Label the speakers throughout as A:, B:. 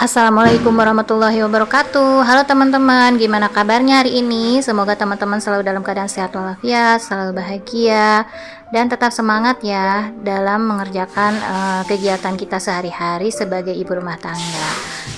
A: Assalamualaikum warahmatullahi wabarakatuh. Halo teman-teman, gimana kabarnya hari ini? Semoga teman-teman selalu dalam keadaan sehat walafiat, selalu bahagia, dan tetap semangat ya dalam mengerjakan kegiatan kita sehari-hari sebagai ibu rumah tangga.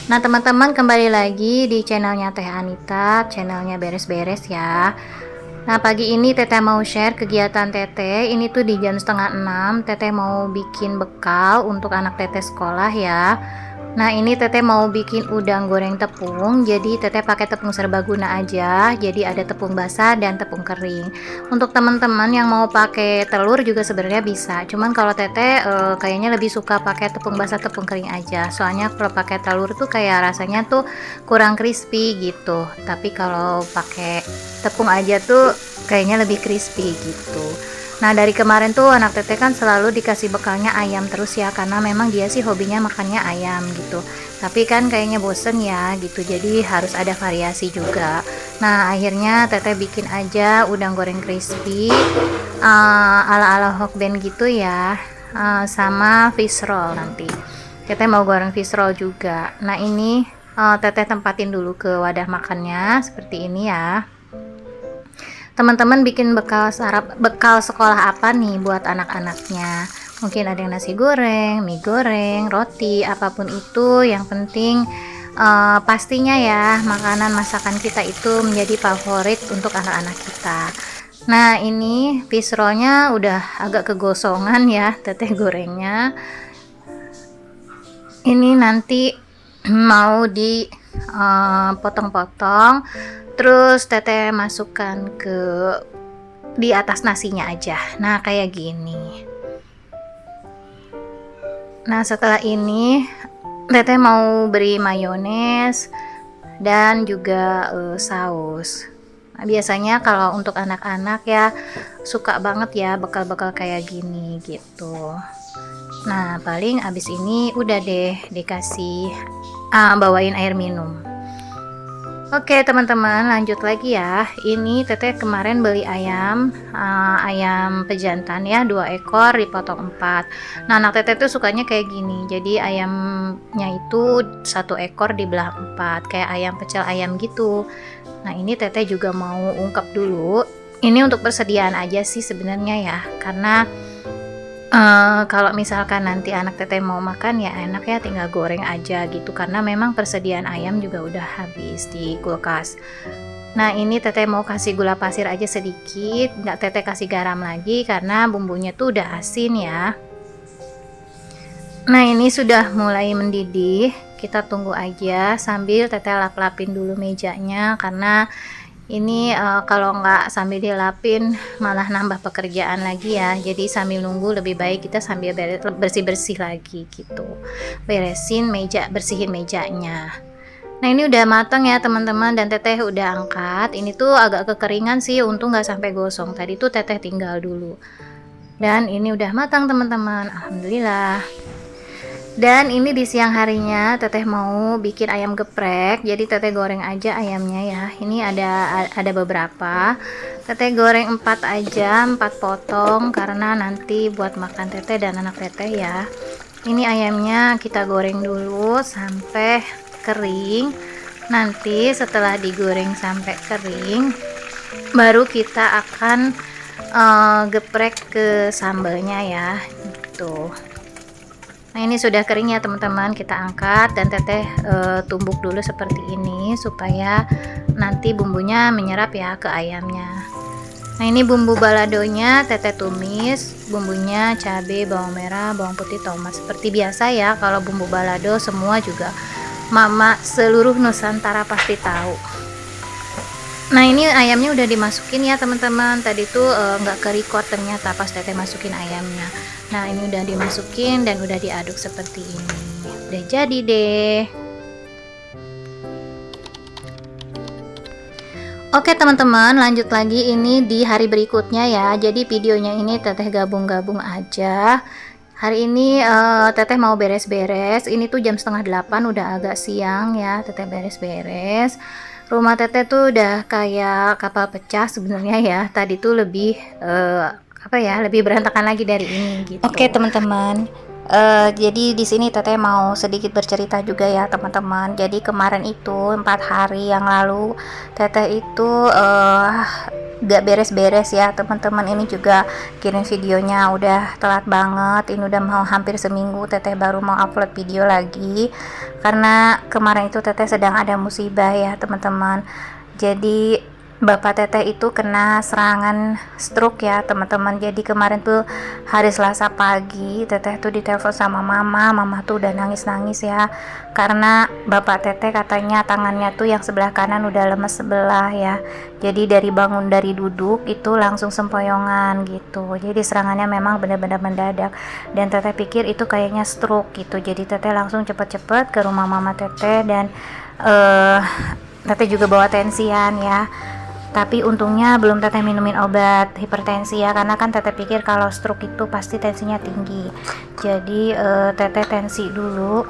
A: Nah teman-teman, kembali lagi di channelnya Teh Anita, channelnya beres-beres ya. Nah pagi ini Teteh mau share kegiatan Teteh. Ini tuh di jam setengah 6 Teteh mau bikin bekal untuk anak Teteh sekolah ya. Nah ini Teteh mau bikin udang goreng tepung. Jadi Teteh pakai tepung serbaguna aja. Jadi ada tepung basah dan tepung kering. Untuk teman-teman yang mau pakai telur juga sebenarnya bisa. Cuman kalau Teteh kayaknya lebih suka pakai tepung basah tepung kering aja. Soalnya kalau pakai telur tuh kayak rasanya tuh kurang crispy gitu. Tapi kalau pakai tepung aja tuh kayaknya lebih crispy gitu. Nah dari kemarin tuh anak Teteh kan selalu dikasih bekalnya ayam terus ya, karena memang dia sih hobinya makannya ayam gitu. Tapi kan kayaknya bosen ya gitu, jadi harus ada variasi juga. Nah akhirnya Teteh bikin aja udang goreng crispy ala-ala Hokben gitu ya, sama fish roll nanti. Teteh mau goreng fish roll juga. Nah ini Teteh tempatin dulu ke wadah makannya seperti ini ya. Teman-teman bikin bekal sekolah apa nih buat anak-anaknya? Mungkin ada yang nasi goreng, mie goreng, roti, apapun itu. Yang penting pastinya ya makanan masakan kita itu menjadi favorit untuk anak-anak kita. Nah ini fish rollnya udah agak kegosongan ya Teteh gorengnya. Ini nanti mau di potong-potong, terus Teteh masukkan ke di atas nasinya aja. Nah kayak gini. Nah setelah ini Teteh mau beri mayones dan juga saus. Nah, biasanya kalau untuk anak-anak ya suka banget ya bekal-bekal kayak gini gitu. Nah paling abis ini udah deh dikasih bawain air minum. Oke teman-teman, lanjut lagi ya. Ini Teteh kemarin beli ayam pejantan ya, 2 ekor dipotong 4. Nah anak Teteh tuh sukanya kayak gini, jadi ayamnya itu 1 ekor dibelah 4 kayak ayam pecel ayam gitu. Nah ini Teteh juga mau ungkap dulu, ini untuk persediaan aja sih sebenarnya ya, karena kalau misalkan nanti anak Teteh mau makan ya enak ya tinggal goreng aja gitu, karena memang persediaan ayam juga udah habis di kulkas. Nah ini Teteh mau kasih gula pasir aja sedikit, nggak Teteh kasih garam lagi karena bumbunya tuh udah asin ya. Nah ini sudah mulai mendidih, kita tunggu aja sambil Teteh lap-lapin dulu mejanya, karena ini kalau nggak sambil dilapin malah nambah pekerjaan lagi ya. Jadi sambil nunggu lebih baik kita sambil bersih-bersih lagi gitu, beresin meja, bersihin mejanya. Nah ini udah matang ya teman-teman, dan Teteh udah angkat. Ini tuh agak kekeringan sih, untung nggak sampai gosong. Tadi tuh Teteh tinggal dulu, dan ini udah matang teman-teman, alhamdulillah. Dan ini di siang harinya Teteh mau bikin ayam geprek. Jadi Teteh goreng aja ayamnya ya. Ini ada beberapa. Teteh goreng 4 aja, 4 potong karena nanti buat makan Teteh dan anak Teteh ya. Ini ayamnya kita goreng dulu sampai kering. Nanti setelah digoreng sampai kering baru kita akan geprek ke sambalnya ya gitu. Nah ini sudah kering ya teman-teman, kita angkat dan Teteh tumbuk dulu seperti ini supaya nanti bumbunya menyerap ya ke ayamnya. Nah ini bumbu baladonya Teteh tumis, bumbunya cabai, bawang merah, bawang putih, tomat. Seperti biasa ya, kalau bumbu balado semua juga mama seluruh Nusantara pasti tahu. Nah ini ayamnya udah dimasukin ya teman-teman. Tadi tuh nggak ke-record ternyata pas Teteh masukin ayamnya. Nah ini udah dimasukin dan udah diaduk seperti ini. Udah jadi deh. Oke teman-teman, lanjut lagi ini di hari berikutnya ya. Jadi videonya ini Teteh gabung-gabung aja. Hari ini Teteh mau beres-beres. Ini tuh jam setengah 8, udah agak siang ya. Teteh beres-beres. Rumah Teteh tuh udah kayak kapal pecah sebenarnya ya. Tadi tuh lebih lebih berantakan lagi dari ini gitu. Oke teman-teman, Jadi di sini teteh mau sedikit bercerita juga ya teman-teman. Jadi kemarin itu 4 hari yang lalu teteh itu gak beres-beres ya teman-teman. Ini juga kirim videonya udah telat banget. Ini udah mau hampir seminggu teteh baru mau upload video lagi. Karena kemarin itu teteh sedang ada musibah ya teman-teman. Jadi bapak teteh itu kena serangan stroke ya teman-teman. Jadi kemarin tuh hari Selasa pagi teteh tuh ditelepon sama mama tuh udah nangis-nangis ya, karena bapak teteh katanya tangannya tuh yang sebelah kanan udah lemes sebelah ya. Jadi dari bangun dari duduk itu langsung sempoyongan gitu. Jadi serangannya memang benar-benar mendadak dan teteh pikir itu kayaknya stroke gitu. Jadi teteh langsung cepet-cepet ke rumah mama teteh dan teteh juga bawa tensian ya. Tapi untungnya belum teteh minumin obat hipertensi ya, karena kan teteh pikir kalau stroke itu pasti tensinya tinggi. Jadi teteh tensi dulu,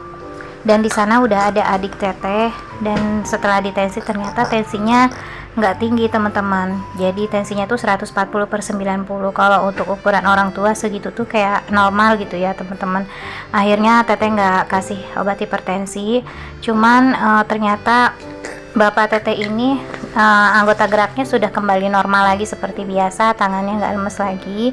A: dan di sana udah ada adik teteh, dan setelah ditensi ternyata tensinya nggak tinggi teman-teman. Jadi tensinya tuh 140/90. Kalau untuk ukuran orang tua segitu tuh kayak normal gitu ya teman-teman. Akhirnya teteh nggak kasih obat hipertensi, cuman ternyata bapak teteh ini anggota geraknya sudah kembali normal lagi seperti biasa, tangannya nggak lemes lagi,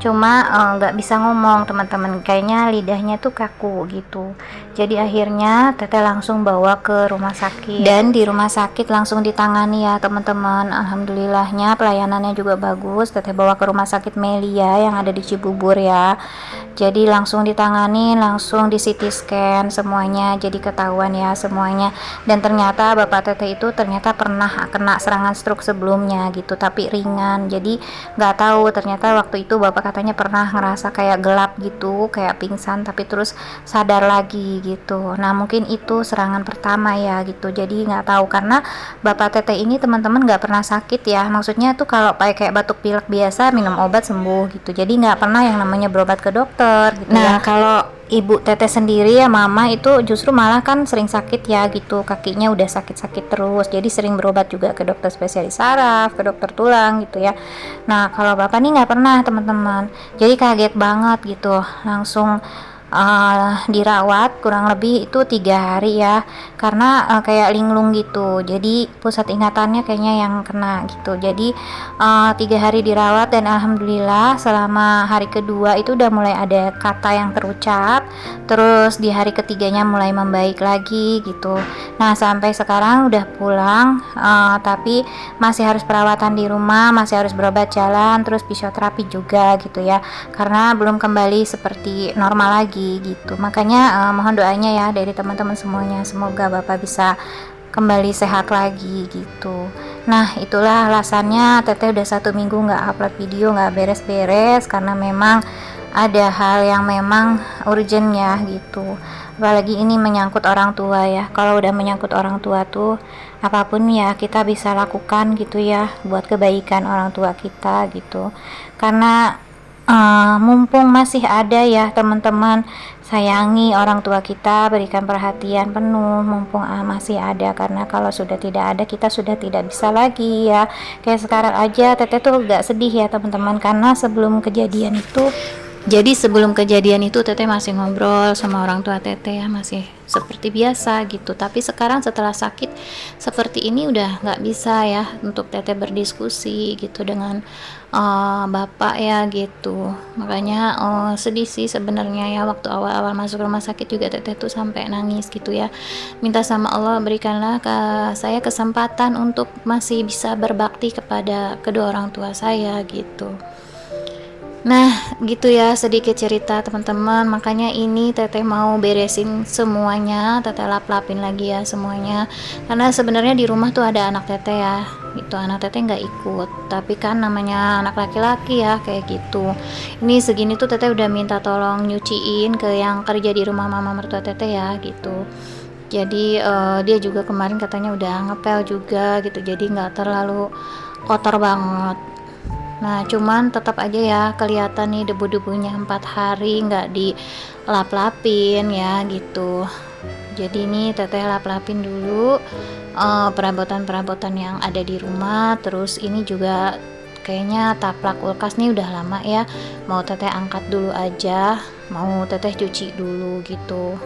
A: cuma nggak bisa ngomong teman-teman, kayaknya lidahnya tuh kaku gitu. Jadi akhirnya teteh langsung bawa ke rumah sakit, dan di rumah sakit langsung ditangani ya teman-teman. Alhamdulillahnya pelayanannya juga bagus. Teteh bawa ke rumah sakit Melia yang ada di Cibubur ya. Jadi langsung ditangani, langsung di CT scan semuanya, jadi ketahuan ya semuanya. Dan ternyata bapak teteh itu ternyata pernah kena serangan stroke sebelumnya gitu, tapi ringan. Jadi nggak tahu, ternyata waktu itu bapak katanya pernah ngerasa kayak gelap gitu, kayak pingsan, tapi terus sadar lagi gitu. Nah mungkin itu serangan pertama ya gitu. Jadi nggak tahu, karena bapak teteh ini teman-teman nggak pernah sakit ya, maksudnya tuh kalau kayak batuk pilek biasa minum obat sembuh gitu. Jadi nggak pernah yang namanya berobat ke dokter gitu. Nah kalau ibu teteh sendiri ya mama itu justru malah kan sering sakit ya gitu, kakinya udah sakit-sakit terus, jadi sering berobat juga ke dokter spesialis saraf, ke dokter tulang gitu ya. Nah kalau bapak nih nggak pernah teman-teman, jadi kaget banget gitu, langsung dirawat kurang lebih itu 3 hari ya, karena kayak linglung gitu, jadi pusat ingatannya kayaknya yang kena gitu. Jadi 3 hari dirawat, dan alhamdulillah selama hari kedua itu udah mulai ada kata yang terucap, terus di hari ketiganya mulai membaik lagi gitu. Nah sampai sekarang udah pulang, tapi masih harus perawatan di rumah, masih harus berobat jalan, terus fisioterapi juga gitu ya, karena belum kembali seperti normal lagi gitu. Makanya mohon doanya ya dari teman-teman semuanya, semoga bapak bisa kembali sehat lagi gitu. Nah itulah alasannya teteh udah 1 minggu nggak upload video, nggak beres-beres, karena memang ada hal yang memang urgent ya gitu. Apalagi ini menyangkut orang tua ya. Kalau udah menyangkut orang tua tuh apapun ya kita bisa lakukan gitu ya, buat kebaikan orang tua kita gitu. Karena mumpung masih ada ya teman-teman, sayangi orang tua kita, berikan perhatian penuh mumpung masih ada, karena kalau sudah tidak ada kita sudah tidak bisa lagi ya. Kayak sekarang aja teteh tuh gak sedih ya teman-teman, karena sebelum kejadian itu teteh masih ngobrol sama orang tua teteh ya, masih seperti biasa gitu. Tapi sekarang setelah sakit seperti ini udah nggak bisa ya untuk teteh berdiskusi gitu dengan bapak ya gitu. Makanya sedih sih sebenarnya ya, waktu awal-awal masuk rumah sakit juga teteh tuh sampai nangis gitu ya, minta sama Allah berikanlah ke saya kesempatan untuk masih bisa berbakti kepada kedua orang tua saya gitu. Nah gitu ya sedikit cerita teman-teman. Makanya ini teteh mau beresin semuanya, teteh lap-lapin lagi ya semuanya, karena sebenarnya di rumah tuh ada anak teteh ya gitu. Anak teteh nggak ikut, tapi kan namanya anak laki-laki ya kayak gitu. Ini segini tuh teteh udah minta tolong nyuciin ke yang kerja di rumah mama mertua teteh ya gitu. Jadi dia juga kemarin katanya udah ngepel juga gitu, jadi nggak terlalu kotor banget. Nah cuman tetap aja ya kelihatan nih debu-debunya 4 hari nggak dilap-lapin ya gitu. Jadi ini teteh lap-lapin dulu perabotan-perabotan yang ada di rumah. Terus ini juga kayaknya taplak kulkas nih udah lama ya, mau teteh angkat dulu aja, mau teteh cuci dulu gitu.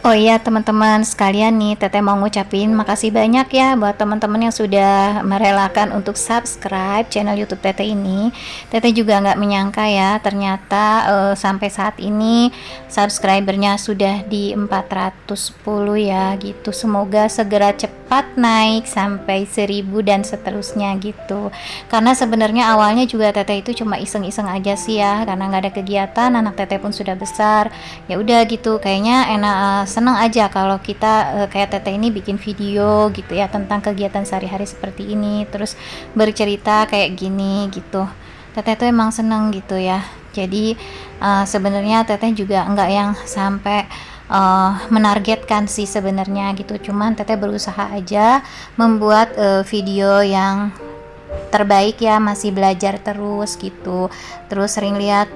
A: Oh iya teman-teman sekalian nih, teteh mau ngucapin makasih banyak ya buat teman-teman yang sudah merelakan untuk subscribe channel YouTube teteh ini. Teteh juga nggak menyangka ya, ternyata sampai saat ini subscribernya sudah di 410 ya gitu. Semoga segera cepat naik sampai 1000 dan seterusnya gitu. Karena sebenarnya awalnya juga teteh itu cuma iseng-iseng aja sih ya, karena nggak ada kegiatan, anak teteh pun sudah besar. Ya udah gitu, kayaknya enak, seneng aja kalau kita kayak teteh ini bikin video gitu ya tentang kegiatan sehari-hari seperti ini, terus bercerita kayak gini gitu. Teteh tuh emang seneng gitu ya. Jadi sebenarnya teteh juga enggak yang sampai menargetkan sih sebenarnya gitu. Cuman teteh berusaha aja membuat video yang terbaik ya, masih belajar terus gitu. Terus sering lihat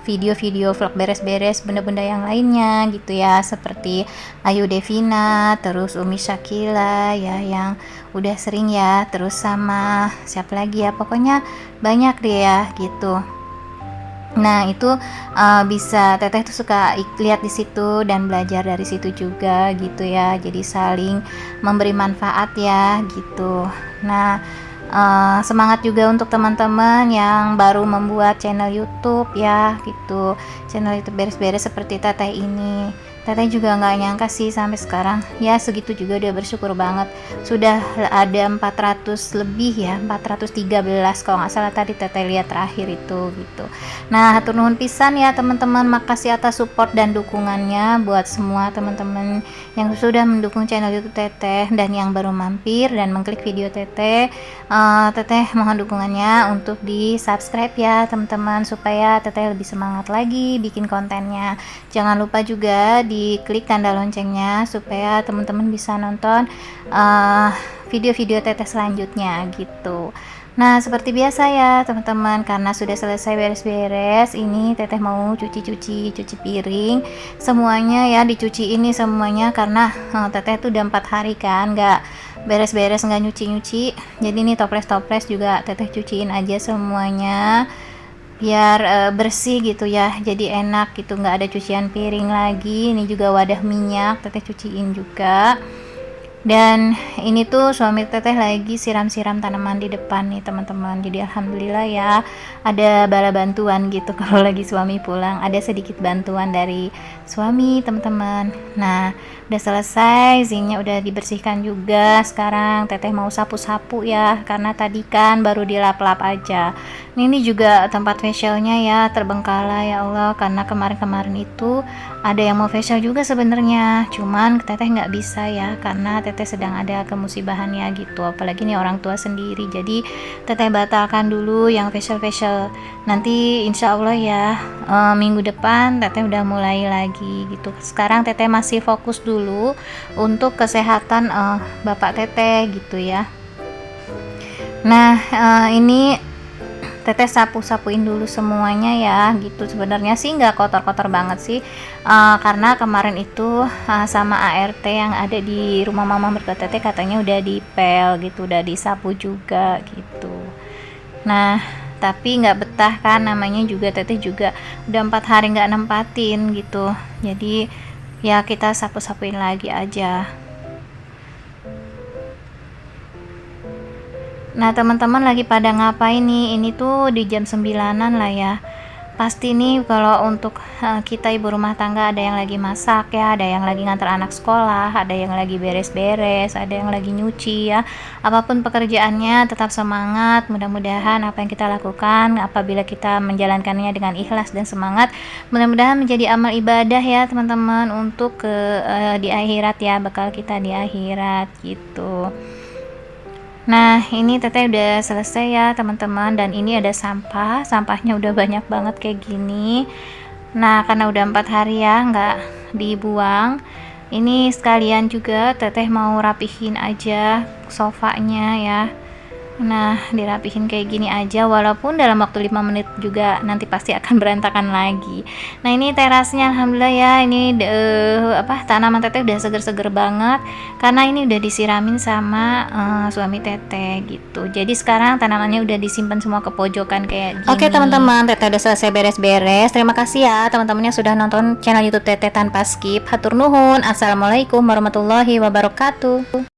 A: video-video vlog beres-beres benda-benda yang lainnya gitu ya, seperti Ayu Devina, terus Umi Shakila ya yang udah sering ya, terus sama siapa lagi ya, pokoknya banyak deh ya gitu. Nah itu bisa teteh tuh suka lihat di situ dan belajar dari situ juga gitu ya, jadi saling memberi manfaat ya gitu. Nah semangat juga untuk teman-teman yang baru membuat channel YouTube ya gitu, channel YouTube beres-beres seperti teteh ini. Teteh juga nggak nyangka sih sampai sekarang ya segitu, juga udah bersyukur banget, sudah ada 400 lebih ya, 413 kalau nggak salah tadi teteh lihat terakhir itu gitu. Nah hatur nuhun pisan ya teman-teman, makasih atas support dan dukungannya buat semua teman-teman yang sudah mendukung channel YouTube teteh dan yang baru mampir dan mengklik video teteh. Teteh mohon dukungannya untuk di subscribe ya teman-teman, supaya teteh lebih semangat lagi bikin kontennya. Jangan lupa juga diklik tanda loncengnya supaya teman-teman bisa nonton video-video teteh selanjutnya gitu. Nah seperti biasa ya teman-teman, karena sudah selesai beres-beres, ini teteh mau cuci piring semuanya ya, dicuci ini semuanya karena teteh tuh udah 4 hari kan nggak beres-beres, nggak nyuci-nyuci. Jadi ini toples-toples juga teteh cuciin aja semuanya biar bersih gitu ya, jadi enak gitu, nggak ada cucian piring lagi. Ini juga wadah minyak teteh cuciin juga. Dan ini tuh suami teteh lagi siram-siram tanaman di depan nih teman-teman, jadi alhamdulillah ya ada bala bantuan gitu kalau lagi suami pulang, ada sedikit bantuan dari suami teman-teman. Nah udah selesai, zinc-nya udah dibersihkan juga. Sekarang teteh mau sapu-sapu ya, karena tadi kan baru dilap-lap aja. Ini juga tempat facialnya ya terbengkalai ya Allah, karena kemarin-kemarin itu ada yang mau facial juga sebenarnya, cuman teteh nggak bisa ya karena teteh sedang ada kemusibahan ya gitu, apalagi nih orang tua sendiri. Jadi teteh batalkan dulu yang facial. Nanti insya Allah ya minggu depan teteh udah mulai lagi gitu. Sekarang teteh masih fokus dulu untuk kesehatan bapak teteh gitu ya. Nah ini teteh sapu-sapuin dulu semuanya ya gitu. Sebenarnya sih nggak kotor-kotor banget sih, karena kemarin itu sama ART yang ada di rumah mama mertua teteh katanya udah dipel gitu, udah disapu juga gitu. Nah tapi nggak betah kan, namanya juga teteh juga udah 4 hari nggak nempatin gitu, jadi ya kita sapu-sapuin lagi aja. Nah teman-teman lagi pada ngapain nih? Ini tuh di jam 9-an lah ya. Pasti nih kalau untuk kita ibu rumah tangga ada yang lagi masak ya, ada yang lagi ngantar anak sekolah, ada yang lagi beres-beres, ada yang lagi nyuci ya. Apapun pekerjaannya tetap semangat. Mudah-mudahan apa yang kita lakukan apabila kita menjalankannya dengan ikhlas dan semangat, mudah-mudahan menjadi amal ibadah ya teman-teman untuk di akhirat ya, bekal kita di akhirat gitu. Nah ini teteh udah selesai ya teman-teman, dan ini ada sampahnya udah banyak banget kayak gini. Nah karena udah 4 hari ya nggak dibuang, ini sekalian juga teteh mau rapihin aja sofanya ya. Nah, dirapihin kayak gini aja, walaupun dalam waktu 5 menit juga nanti pasti akan berantakan lagi. Nah, ini terasnya alhamdulillah ya, ini tanaman teteh udah seger-seger banget karena ini udah disiramin sama suami teteh gitu. Jadi sekarang tanamannya udah disimpan semua ke pojokan kayak gini. Oke teman-teman, teteh udah selesai beres-beres. Terima kasih ya teman-teman yang sudah nonton channel YouTube teteh tanpa skip. Hatur nuhun. Assalamualaikum warahmatullahi wabarakatuh.